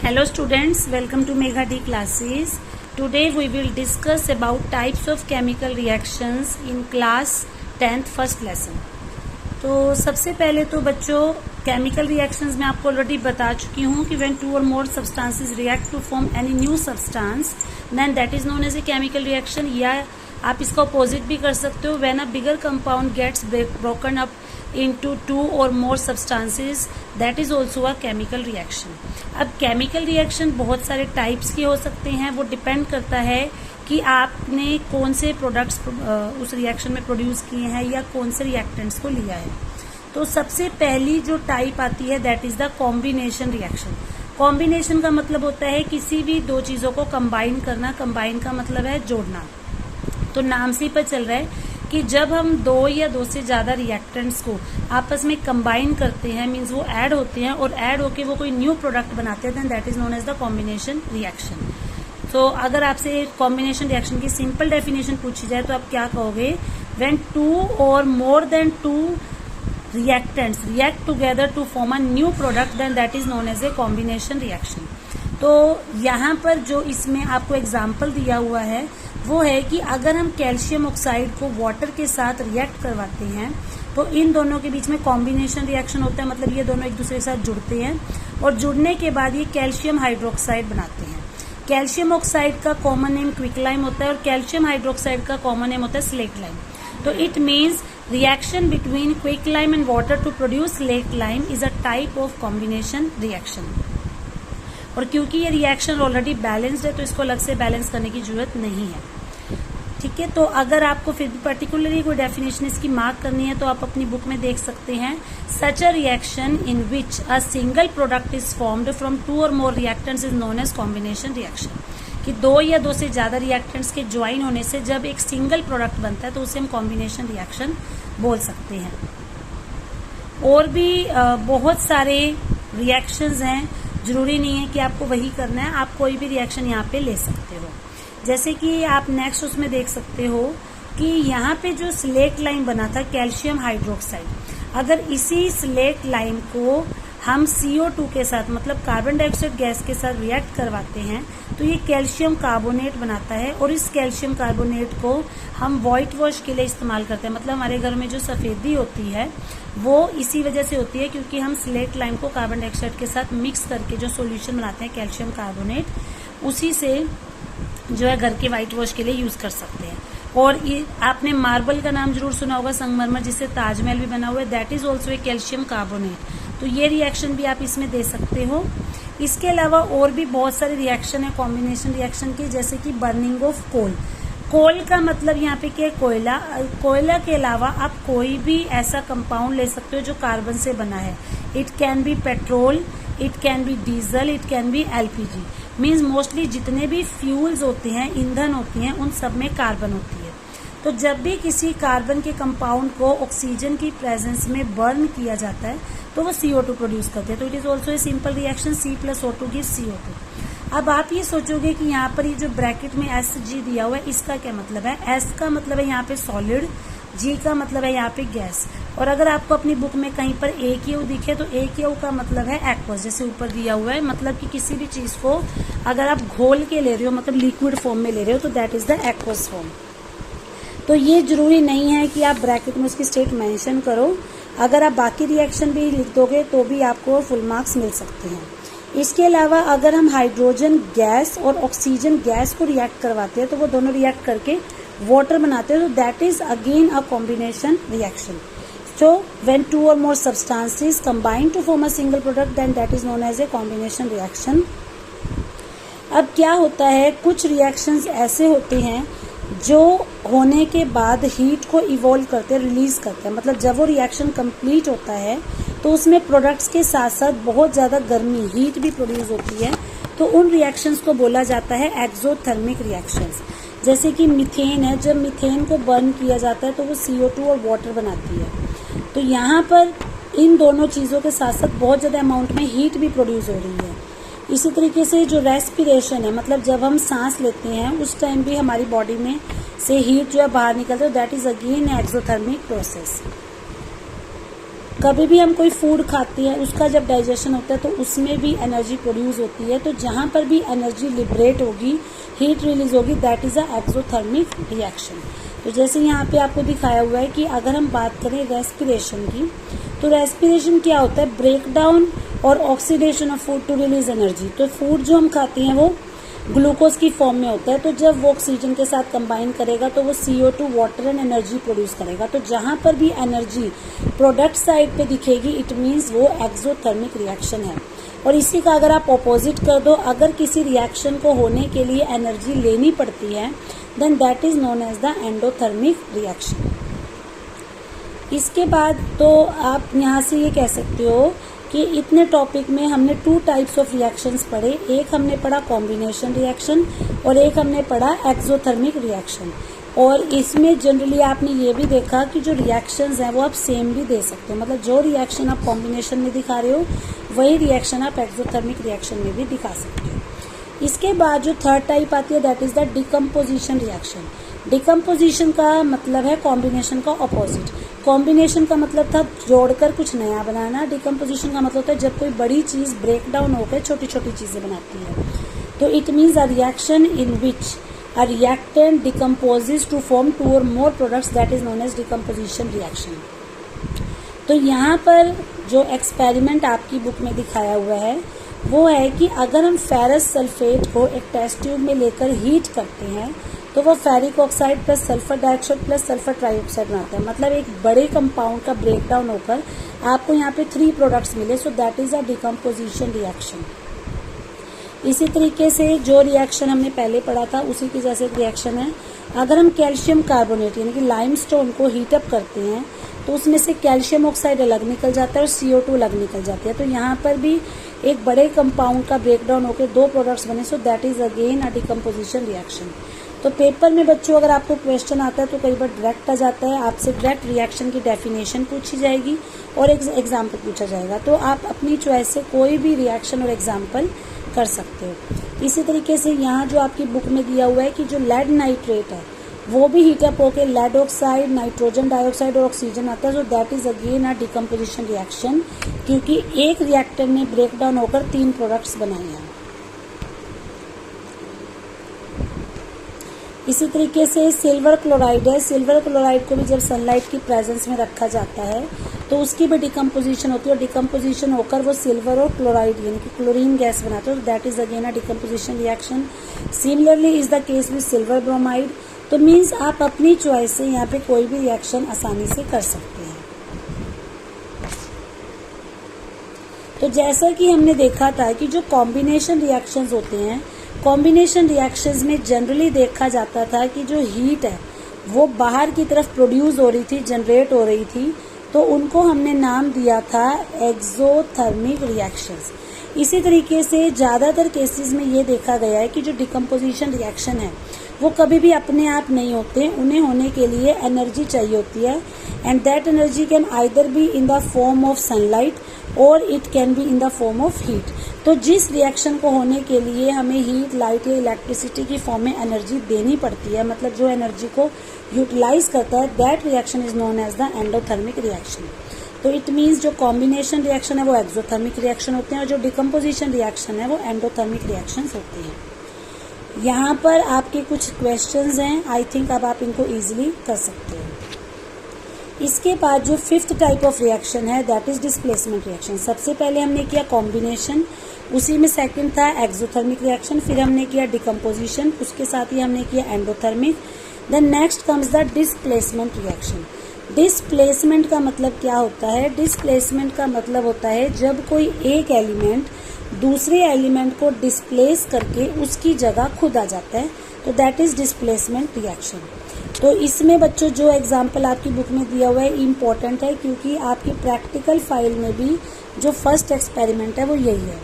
Hello students, welcome to Megha D classes. Today we will discuss about types of chemical reactions in class 10th first lesson. तो सबसे पहले तो बच्चों chemical reactions में आपको already बता चुकी हूँ कि व्हेन टू और more substances react to form any new substance then that is known as a chemical reaction, या आप इसका अपोजिट भी कर सकते हो when a bigger compound gets broken up into two or more substances that is also a chemical reaction. अब chemical reaction बहुत सारे types के हो सकते हैं, वो डिपेंड करता है कि आपने कौन से प्रोडक्ट्स उस रिएक्शन में प्रोड्यूस किए हैं या कौन से रिएक्टेंट्स को लिया है. तो सबसे पहली जो टाइप आती है that is the combination reaction. Combination का मतलब होता है किसी भी दो चीजों को कंबाइन करना. कंबाइन का मतलब है जोड़ना. तो नाम से ही पता चल रहा है कि जब हम दो या दो से ज्यादा रिएक्टेंट्स को आपस में कंबाइन करते हैं, मींस वो ऐड होते हैं और ऐड होके वो कोई न्यू प्रोडक्ट बनाते हैं, then that is known as the combination reaction. तो अगर आपसे कॉम्बिनेशन रिएक्शन की सिंपल डेफिनेशन पूछी जाए तो आप क्या कहोगे? व्हेन टू और more than two reactants react together to form a new product, then that is known as a combination reaction. तो यहाँ पर जो इसमें आपको एग्जाम्पल दिया हुआ है वो है कि अगर हम कैल्शियम ऑक्साइड को वाटर के साथ रिएक्ट करवाते हैं तो इन दोनों के बीच में कॉम्बिनेशन रिएक्शन होता है. मतलब ये दोनों एक दूसरे के साथ जुड़ते हैं और जुड़ने के बाद ये कैल्शियम हाइड्रोक्साइड बनाते हैं. कैल्शियम ऑक्साइड का कॉमन नेम क्विकलाइम होता है और कैल्शियम हाइड्रोक्साइड का कॉमन नेम होता है स्लेट लाइम. तो it means reaction between quicklime and water to produce slaked lime is a type of combination reaction. और क्योंकि ये रिएक्शन ऑलरेडी बैलेंस्ड है तो इसको अलग से बैलेंस करने की जरूरत नहीं है. ठीक है, तो अगर आपको फिर भी पर्टिकुलरली कोई डेफिनेशन इसकी मार्क करनी है तो आप अपनी बुक में देख सकते हैं. Such a reaction in which a single product is formed from two और more reactants is known as combination reaction. कि दो या दो से ज्यादा रिएक्टेंट्स के ज्वाइन होने से जब एक सिंगल प्रोडक्ट बनता है तो उसे हम कॉम्बिनेशन रिएक्शन बोल सकते हैं. और भी बहुत सारे रिएक्शंस हैं, जरूरी नहीं है कि आपको वही करना है, आप कोई भी रिएक्शन यहाँ पे ले सकते हो. जैसे कि आप नेक्स्ट उसमें देख सकते हो कि यहाँ पे जो स्लेट लाइम बना था कैल्शियम हाइड्रोक्साइड, अगर इसी स्लेट लाइम को हम CO2 के साथ मतलब कार्बन डाइऑक्साइड गैस के साथ रिएक्ट करवाते हैं तो ये कैल्शियम कार्बोनेट बनाता है. और इस कैल्शियम कार्बोनेट को हम व्हाइट वॉश के लिए इस्तेमाल करते हैं. मतलब हमारे घर में जो सफेदी होती है वो इसी वजह से होती है क्योंकि हम स्लेट लाइम को कार्बन डाइऑक्साइड के साथ मिक्स करके जो सोल्यूशन बनाते हैं कैल्शियम कार्बोनेट, उसी से जो है घर के व्हाइट वॉश के लिए यूज कर सकते हैं. और ये आपने मार्बल का नाम जरूर सुना होगा, संगमरमर जिससे ताजमहल भी बना हुआ है, that is also a calcium carbonate. तो ये रिएक्शन भी आप इसमें दे सकते हो. इसके अलावा और भी बहुत सारे रिएक्शन है कॉम्बिनेशन रिएक्शन के, जैसे कि बर्निंग ऑफ कोल. कोल का मतलब यहाँ पे क्या है? कोयला. कोयला के अलावा आप कोई भी ऐसा कंपाउंड ले सकते हो जो कार्बन से बना है. It can B petrol, it can B diesel, it can B LPG. Means mostly जितने भी फ्यूल्स होते हैं, ईंधन होती हैं, उन सब में कार्बन होती है. तो जब भी किसी कार्बन के कंपाउंड को ऑक्सीजन की प्रेजेंस में बर्न किया जाता है तो वो CO2 प्रोड्यूस करते हैं. तो it is also a simple reaction, C+O2 gives CO2. अब आप ये सोचोगे कि यहाँ पर ये जो ब्रैकेट में SG दिया हुआ है इसका क्या मतलब है? S का मतलब है यहाँ पे सॉलिड, G का मतलब है यहाँ पे गैस. और अगर आपको अपनी बुक में कहीं पर AQ दिखे तो AQ का मतलब है एक्वस, जैसे ऊपर दिया हुआ है. मतलब कि किसी भी चीज को अगर आप घोल के ले रहे हो, मतलब लिक्विड फॉर्म में ले रहे हो, तो that is the aqueous form. तो ये जरूरी नहीं है कि आप ब्रैकेट में उसकी स्टेट मेंशन करो. अगर आप बाकी रिएक्शन भी लिख दोगे तो भी आपको फुल मार्क्स मिल सकते हैं. इसके अलावा अगर हम हाइड्रोजन गैस और ऑक्सीजन गैस को रिएक्ट करवाते हैं तो वो दोनों रिएक्ट करके वाटर बनाते हैं, तो that is again a combination reaction. So when two or more substances combine to form a single product, then that is known as a combination reaction. अब क्या होता है, कुछ रिएक्शंस ऐसे होते हैं जो होने के बाद हीट को इवॉल्व करते हैं, रिलीज करते हैं. मतलब जब वो रिएक्शन कंप्लीट होता है तो उसमें प्रोडक्ट्स के साथ साथ बहुत ज्यादा गर्मी, हीट भी प्रोड्यूस होती है. तो उन रिएक्शंस को बोला जाता है एक्सोथर्मिक रिएक्शंस. जैसे कि मीथेन है, जब मीथेन को बर्न किया जाता है तो वो CO2 और वाटर बनाती है. तो यहाँ पर इन दोनों चीजों के साथ साथ बहुत ज्यादा अमाउंट में हीट भी प्रोड्यूस हो रही है. इसी तरीके से जो रेस्पिरेशन है, मतलब जब हम सांस लेते हैं उस टाइम भी हमारी बॉडी में से हीट जो है बाहर निकलता है, that is again exothermic process. कभी भी हम कोई फूड खाते हैं, उसका जब डाइजेशन होता है तो उसमें भी एनर्जी प्रोड्यूस होती है। तो जहाँ पर भी एनर्जी लिबरेट होगी, हीट रिलीज होगी, that is a exothermic reaction. तो जैसे यहाँ पे आपको दिखाया हुआ है कि अगर हम बात करें रेस्पिरेशन की, तो रेस्पिरेशन क्या होता है? ब्रेक डाउन और oxidation of food to release energy. तो फूड जो हम खाते हैं वो ग्लूकोज की फॉर्म में होता है, तो जब वो ऑक्सीजन के साथ कंबाइन करेगा तो वो CO2 water and energy produce करेगा। तो जहाँ पर भी एनर्जी प्रोडक्ट साइड पे दिखेगी, इट मीन्स वो एक्सोथर्मिक रिएक्शन है। और इसी का अगर आप ऑपोजिट कर दो, अगर किसी रिएक्शन को होने के लिए एनर्जी लेनी पड़ती है, then that is known as the endothermic reaction. इसके बाद तो आप यहाँ से ये कह सकते हो कि इतने टॉपिक में हमने 2 टाइप्स ऑफ रिएक्शंस पढ़े। एक हमने पढ़ा कॉम्बिनेशन रिएक्शन और एक हमने पढ़ा एक्सोथर्मिक रिएक्शन। और इसमें जनरली आपने ये भी देखा कि जो रिएक्शंस हैं वो आप सेम भी दे सकते हो, मतलब जो रिएक्शन आप कॉम्बिनेशन में दिखा रहे हो वही रिएक्शन आप एक्सोथर्मिक रिएक्शन में भी दिखा सकते हो। इसके बाद जो थर्ड टाइप आती है that is the decomposition reaction. Decomposition का मतलब है कॉम्बिनेशन का ऑपोजिट। कॉम्बिनेशन का मतलब था जोड़कर कुछ नया बनाना, डिकम्पोजिशन का मतलब होता है जब कोई बड़ी चीज ब्रेक डाउन होकर छोटी छोटी चीजें बनाती है। तो it means a reaction in which a reactant decomposes to form 2 or more products, that is known as decomposition reaction। तो यहाँ पर जो एक्सपेरिमेंट आपकी बुक में दिखाया हुआ है वो है कि अगर हम फेरस सल्फेट को एक टेस्ट ट्यूब में लेकर हीट करते हैं तो वो ferric oxide plus sulphur dioxide plus sulphur trioxide बनाता है। मतलब एक बड़े कंपाउंड का ब्रेक डाउन होकर आपको यहाँ पे 3 प्रोडक्ट्स मिले। So that is a decomposition reaction. इसी तरीके से जो रिएक्शन हमने पहले पढ़ा था उसी की जैसे एक रिएक्शन है। अगर हम कैल्शियम कार्बोनेट यानी कि लाइमस्टोन को हीटअप करते हैं तो उसमें से कैल्शियम ऑक्साइड अलग निकल जाता है और CO2 अलग निकल जाती है। तो यहाँ पर भी एक बड़े कंपाउंड का ब्रेकडाउन होकर 2 प्रोडक्ट्स बने। So that is again a decomposition reaction. तो पेपर में बच्चों अगर आपको क्वेश्चन आता है तो कई बार डायरेक्ट आ जाता है, आपसे डायरेक्ट रिएक्शन की डेफिनेशन पूछी जाएगी और एक एग्जाम्पल पूछा जाएगा। तो आप अपनी चॉइस से कोई भी रिएक्शन और एग्जाम्पल कर सकते हो। इसी तरीके से यहाँ जो आपकी बुक में दिया हुआ है कि जो लेड नाइट्रेट है वो भी हीटअप होकर लेड ऑक्साइड, नाइट्रोजन डाइऑक्साइड और ऑक्सीजन आता है। So that is again a decomposition reaction, क्योंकि एक रिएक्टर ने ब्रेक डाउन होकर 3 प्रोडक्ट्स बनाए हैं। इसी तरीके से सिल्वर क्लोराइड है। सिल्वर क्लोराइड को भी जब सनलाइट की प्रेजेंस में रखा जाता है तो उसकी भी डिकम्पोजिशन होती है और डिकम्पोजिशन होकर वो सिल्वर और क्लोराइड यानी कि क्लोरीन गैस बनाते हैं। That is again a decomposition reaction. Similarly is the case with silver bromide. तो मीन्स आप अपनी चॉइस से यहाँ पे कोई भी रिएक्शन आसानी से कर सकते हैं। तो जैसा कि हमने देखा था कि जो कॉम्बिनेशन रिएक्शंस होते हैं, कॉम्बिनेशन रिएक्शंस में जनरली देखा जाता था कि जो हीट है वो बाहर की तरफ प्रोड्यूस हो रही थी, जनरेट हो रही थी, तो उनको हमने नाम दिया था एक्सोथर्मिक रिएक्शंस। इसी तरीके से ज़्यादातर केसेस में ये देखा गया है कि जो डिकम्पोजिशन रिएक्शन है वो कभी भी अपने आप नहीं होते, उन्हें होने के लिए एनर्जी चाहिए होती है। And that energy can either be in the form of sunlight और it can be in the form of heat. तो जिस रिएक्शन को होने के लिए हमें हीट, लाइट या इलेक्ट्रिसिटी की फॉर्म में एनर्जी देनी पड़ती है, मतलब जो एनर्जी को यूटिलाइज करता है, that reaction is known as the endothermic reaction. तो इट मीन्स जो कॉम्बिनेशन रिएक्शन है वो एक्सोथर्मिक रिएक्शन होते हैं और जो डिकम्पोजिशन रिएक्शन है वो एंडोथर्मिक रिएक्शन होते हैं। यहाँ पर आपके कुछ क्वेश्चंस हैं, आई थिंक अब आप इनको इजीली कर सकते हो। इसके बाद जो 5th टाइप ऑफ रिएक्शन है दैट इज डिस्प्लेसमेंट रिएक्शन। सबसे पहले हमने किया कॉम्बिनेशन, उसी में सेकंड था एक्सोथर्मिक रिएक्शन, फिर हमने किया डिकम्पोजिशन, उसके साथ ही हमने किया endothermic. Then next comes the displacement reaction. Displacement का मतलब क्या होता है? डिस्प्लेसमेंट का मतलब होता है जब कोई एक एलिमेंट दूसरे एलिमेंट को डिस्प्लेस करके उसकी जगह खुद आ जाता है, तो दैट इज डिस्प्लेसमेंट रिएक्शन। तो इसमें बच्चों जो एग्जाम्पल आपकी बुक में दिया हुआ है इम्पोर्टेंट है, क्योंकि आपकी प्रैक्टिकल फाइल में भी जो फर्स्ट एक्सपेरिमेंट है वो यही है।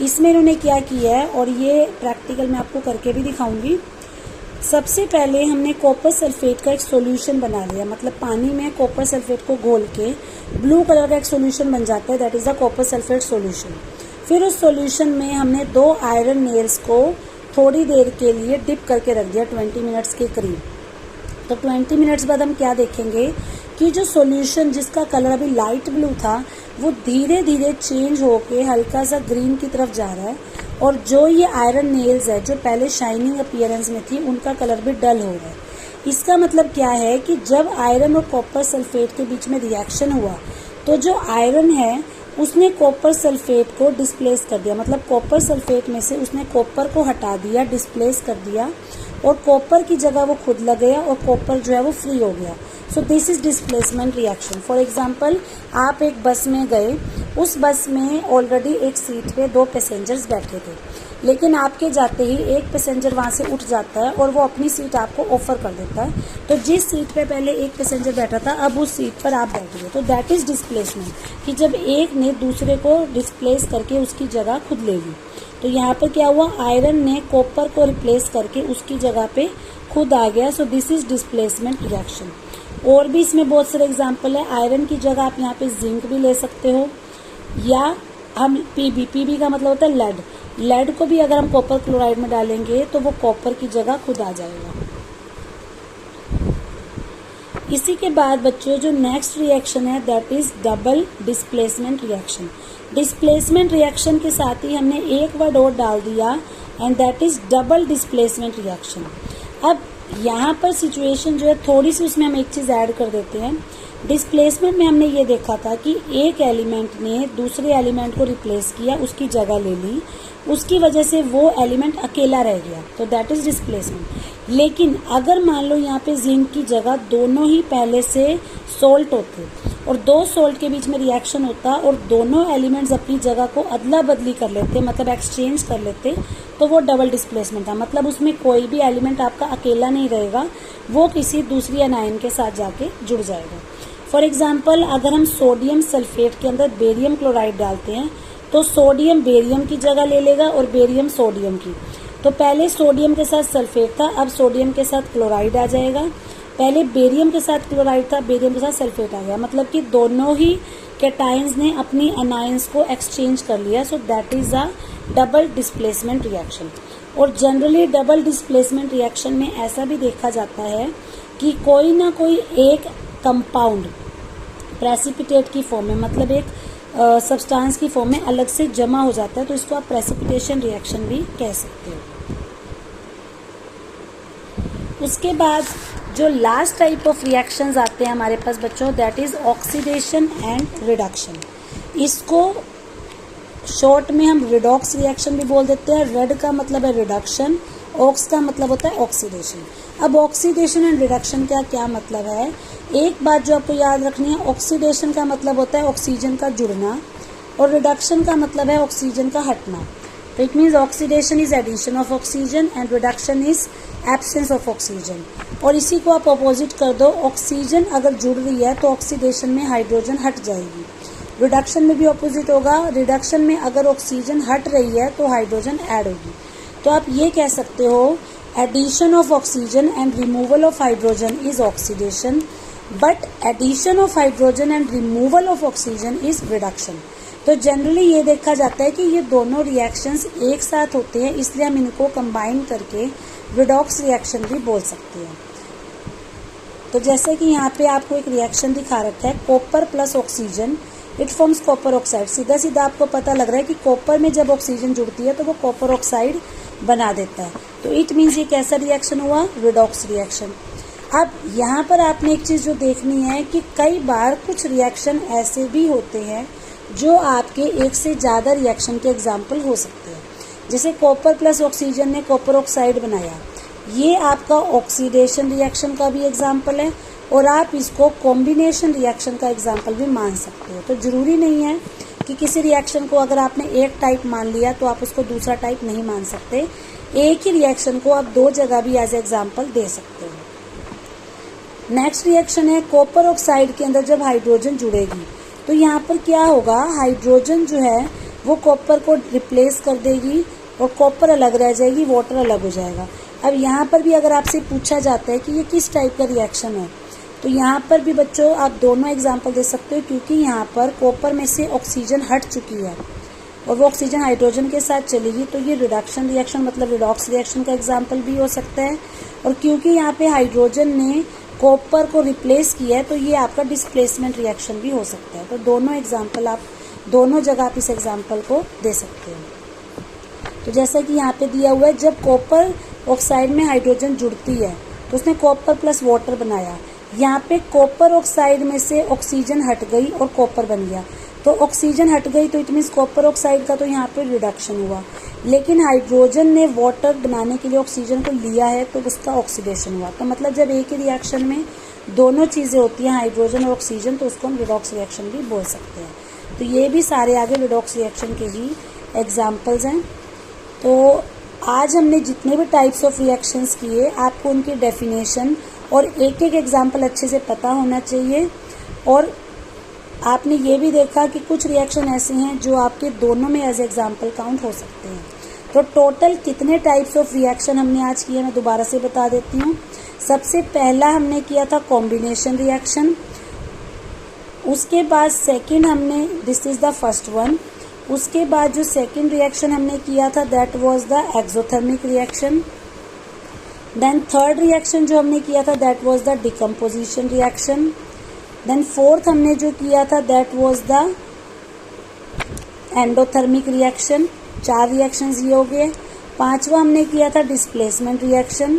इसमें इन्होंने क्या किया है और ये प्रैक्टिकल में आपको करके भी दिखाऊंगी। सबसे पहले हमने कॉपर सल्फेट का एक सॉल्यूशन बना लिया, मतलब पानी में कॉपर सल्फेट को घोल के ब्लू कलर का एक सॉल्यूशन बन जाता है, that is the copper sulphate solution. फिर उस सॉल्यूशन में हमने 2 आयरन नेल्स को थोड़ी देर के लिए डिप करके रख दिया 20 मिनट्स के करीब। तो 20 मिनट्स बाद हम क्या देखेंगे कि जो सॉल्यूशन जिसका कलर अभी लाइट ब्लू था वो धीरे धीरे चेंज होके हल्का सा ग्रीन की तरफ जा रहा है, और जो ये आयरन नेल्स है जो पहले शाइनिंग अपीयरेंस में थी उनका कलर भी डल हो रहा है। इसका मतलब क्या है कि जब आयरन और कॉपर सल्फेट के बीच में रिएक्शन हुआ तो जो आयरन है उसने कॉपर सल्फेट को डिस्प्लेस कर दिया, मतलब कॉपर सल्फेट में से उसने कॉपर को हटा दिया, डिस्प्लेस कर दिया, और कॉपर की जगह वो खुद लग गया और कॉपर जो है वो फ्री हो गया। So this is displacement reaction. For example, आप एक बस में गए, उस बस में ऑलरेडी एक सीट पे 2 पैसेंजर्स बैठे थे, लेकिन आपके जाते ही एक पैसेंजर वहाँ से उठ जाता है और वो अपनी सीट आपको ऑफर कर देता है। तो जिस सीट पे पहले एक पैसेंजर बैठा था अब उस सीट पर आप बैठ गए, तो दैट इज डिस्प्लेसमेंट, कि जब एक ने दूसरे को डिस्प्लेस करके उसकी जगह खुद ले ली। तो यहाँ पर क्या हुआ, आयरन ने कॉपर को रिप्लेस करके उसकी जगह पे खुद आ गया। So this is displacement reaction. और भी इसमें बहुत सारे एग्जाम्पल है। आयरन की जगह आप यहाँ पे जिंक भी ले सकते हो, या हम पीबी का मतलब होता है लेड। लेड को भी अगर हम कॉपर क्लोराइड में डालेंगे तो वो कॉपर की जगह खुद आ जाएगा। इसी के बाद बच्चों जो नेक्स्ट रिएक्शन है that is double displacement reaction. Displacement reaction के साथ ही हमने एक वर्ड और डाल दिया and that is double displacement reaction. अब यहाँ पर सिचुएशन जो है थोड़ी सी उसमें हम एक चीज ऐड कर देते हैं। डिस्प्लेसमेंट में हमने ये देखा था कि एक एलिमेंट ने दूसरे एलिमेंट को रिप्लेस किया, उसकी जगह ले ली, उसकी वजह से वो एलिमेंट अकेला रह गया, तो दैट इज डिस्प्लेसमेंट। लेकिन अगर मान लो यहाँ पे जिंक की जगह दोनों ही पहले से सोल्ट होते और 2 सोल्ट के बीच में रिएक्शन होता और दोनों एलिमेंट्स अपनी जगह को अदला बदली कर लेते, मतलब एक्सचेंज कर लेते, तो वो डबल डिस्प्लेसमेंट था। मतलब उसमें कोई भी एलिमेंट आपका अकेला नहीं रहेगा, वो किसी दूसरी एनायन के साथ जाके जुड़ जाएगा। फॉर एग्जाम्पल, अगर हम सोडियम सल्फेट के अंदर बेरियम क्लोराइड डालते हैं तो सोडियम बेरियम की जगह ले लेगा और बेरियम सोडियम की। तो पहले सोडियम के साथ सल्फेट था, अब सोडियम के साथ क्लोराइड आ जाएगा। पहले बेरियम के साथ क्लोराइड था, बेरियम के साथ सल्फेट आ गया, मतलब कि दोनों ही कैटायंस ने अपनी अनायंस को एक्सचेंज कर लिया। So that is a double displacement reaction. और जनरली डबल डिस्प्लेसमेंट रिएक्शन में ऐसा भी देखा जाता है कि कोई ना कोई एक कंपाउंड प्रेसिपिटेट की फॉर्म में, मतलब एक सब्सटेंस की फॉर्म में अलग से जमा हो जाता है, तो इसको आप प्रेसिपिटेशन रिएक्शन भी कह सकते हो। उसके बाद जो लास्ट टाइप ऑफ रिएक्शंस आते हैं हमारे पास बच्चों that is oxidation and reduction. इसको शॉर्ट में हम रिडॉक्स रिएक्शन भी बोल देते हैं। रेड का मतलब है रिडक्शन, ऑक्स का मतलब होता है ऑक्सीडेशन। अब ऑक्सीडेशन एंड रिडक्शन का क्या मतलब है, एक बात जो आपको याद रखनी है, ऑक्सीडेशन का मतलब होता है ऑक्सीजन का जुड़ना और रिडक्शन का मतलब है ऑक्सीजन का हटना। तो it means oxidation is addition of oxygen and reduction is absence of oxygen. और इसी को आप अपोजिट कर दो, ऑक्सीजन अगर जुड़ रही है तो ऑक्सीडेशन में हाइड्रोजन हट जाएगी। रिडक्शन में भी अपोजिट होगा, रिडक्शन में अगर ऑक्सीजन हट रही है तो हाइड्रोजन ऐड होगी। तो आप ये कह सकते हो addition of oxygen and removal of hydrogen is oxidation, but addition of hydrogen and removal of oxygen is reduction. तो जनरली ये देखा जाता है कि ये दोनों रिएक्शंस एक साथ होते हैं, इसलिए हम इनको कंबाइन करके रिडॉक्स रिएक्शन भी बोल सकते हैं। तो जैसे कि यहाँ पे आपको एक रिएक्शन दिखा रखा है, copper plus oxygen it forms copper oxide. सीधा सीधा आपको पता लग रहा है कि कॉपर में जब ऑक्सीजन जुड़ती है तो वो कॉपर ऑक्साइड बना देता है। तो इट मीन्स ये कैसा रिएक्शन हुआ, रिडॉक्स रिएक्शन। अब यहाँ पर आपने एक चीज़ जो देखनी है कि कई बार कुछ रिएक्शन ऐसे भी होते हैं जो आपके एक से ज़्यादा रिएक्शन के एग्जाम्पल हो सकते हैं। जैसे कॉपर प्लस ऑक्सीजन ने कॉपर ऑक्साइड बनाया, ये आपका ऑक्सीडेशन रिएक्शन का भी एग्जाम्पल है और आप इसको कॉम्बिनेशन रिएक्शन का एग्जाम्पल भी मान सकते हो। तो ज़रूरी नहीं है कि किसी रिएक्शन को अगर आपने एक टाइप मान लिया तो आप उसको दूसरा टाइप नहीं मान सकते। एक ही रिएक्शन को आप 2 जगह भी एज एग्जाम्पल दे सकते हो। नेक्स्ट रिएक्शन है कॉपर ऑक्साइड के अंदर जब हाइड्रोजन जुड़ेगी तो यहाँ पर क्या होगा, हाइड्रोजन जो है वो कॉपर को रिप्लेस कर देगी और कॉपर अलग रह जाएगी, वाटर अलग हो जाएगा। अब यहाँ पर भी अगर आपसे पूछा जाता है कि ये किस टाइप का रिएक्शन है, तो यहाँ पर भी बच्चों आप दोनों एग्जाम्पल दे सकते हो, क्योंकि यहाँ पर कॉपर में से ऑक्सीजन हट चुकी है और वो ऑक्सीजन हाइड्रोजन के साथ चलेगी, तो ये रिडक्शन रिएक्शन मतलब रिडॉक्स रिएक्शन का एग्जाम्पल भी हो सकता है। और क्योंकि यहाँ पे हाइड्रोजन ने कॉपर को रिप्लेस किया है, तो ये आपका डिस्प्लेसमेंट रिएक्शन भी हो सकता है। तो दोनों एग्जाम्पल आप दोनों जगह आप इस एग्जाम्पल को दे सकते हो। तो जैसा कि यहाँ पे दिया हुआ है, जब कॉपर ऑक्साइड में हाइड्रोजन जुड़ती है तो उसने कॉपर प्लस वाटर बनाया। यहाँ पे कॉपर ऑक्साइड में से ऑक्सीजन हट गई और कॉपर बन गया। तो ऑक्सीजन हट गई तो इट मीन्स कॉपर ऑक्साइड का तो यहाँ पे रिडक्शन हुआ, लेकिन हाइड्रोजन ने वाटर बनाने के लिए ऑक्सीजन को लिया है तो उसका ऑक्सीडेशन हुआ। तो मतलब जब एक ही रिएक्शन में दोनों चीज़ें होती हैं, हाइड्रोजन और ऑक्सीजन, तो उसको हम रिडॉक्स रिएक्शन भी बोल सकते हैं। तो ये भी सारे आगे रिडॉक्स रिएक्शन के ही एग्जाम्पल्स हैं। तो आज हमने जितने भी टाइप्स ऑफ रिएक्शंस किए, आपको उनकी डेफिनेशन और एक एक एग्जाम्पल अच्छे से पता होना चाहिए। और आपने ये भी देखा कि कुछ रिएक्शन ऐसे हैं जो आपके दोनों में एज एग्जाम्पल काउंट हो सकते हैं। तो टोटल कितने टाइप्स ऑफ रिएक्शन हमने आज किए, मैं दोबारा से बता देती हूँ। सबसे पहला हमने किया था कॉम्बिनेशन रिएक्शन, उसके बाद सेकंड हमने, this is the first one, उसके बाद जो सेकंड रिएक्शन हमने किया था that was the exothermic reaction. Then third reaction जो हमने किया था that was the decomposition reaction. Then fourth हमने जो किया था that was the endothermic reaction. 4 reactions ये हो गए। 5वां हमने किया था displacement reaction.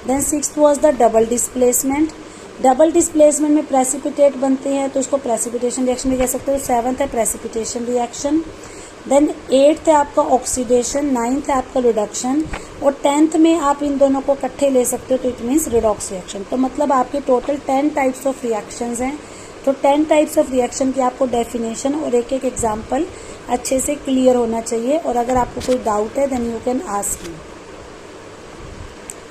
Then 6th was the double displacement. Double displacement में प्रेसिपिटेट बनते हैं तो उसको प्रेसिपिटेशन रिएक्शन भी कह सकते हो। 7th है प्रेसिपिटेशन रिएक्शन। देन 8th है आपका ऑक्सीडेशन, 9th है आपका रिडक्शन, और 10th में आप इन दोनों को इकट्ठे ले सकते हो तो इट मीन्स रिडॉक्स रिएक्शन। तो मतलब आपके टोटल 10 टाइप्स ऑफ रिएक्शंस हैं। तो 10 टाइप्स ऑफ रिएक्शन की आपको डेफिनेशन और एक एक एग्जाम्पल अच्छे से क्लियर होना चाहिए। और अगर आपको कोई डाउट है then you can ask me.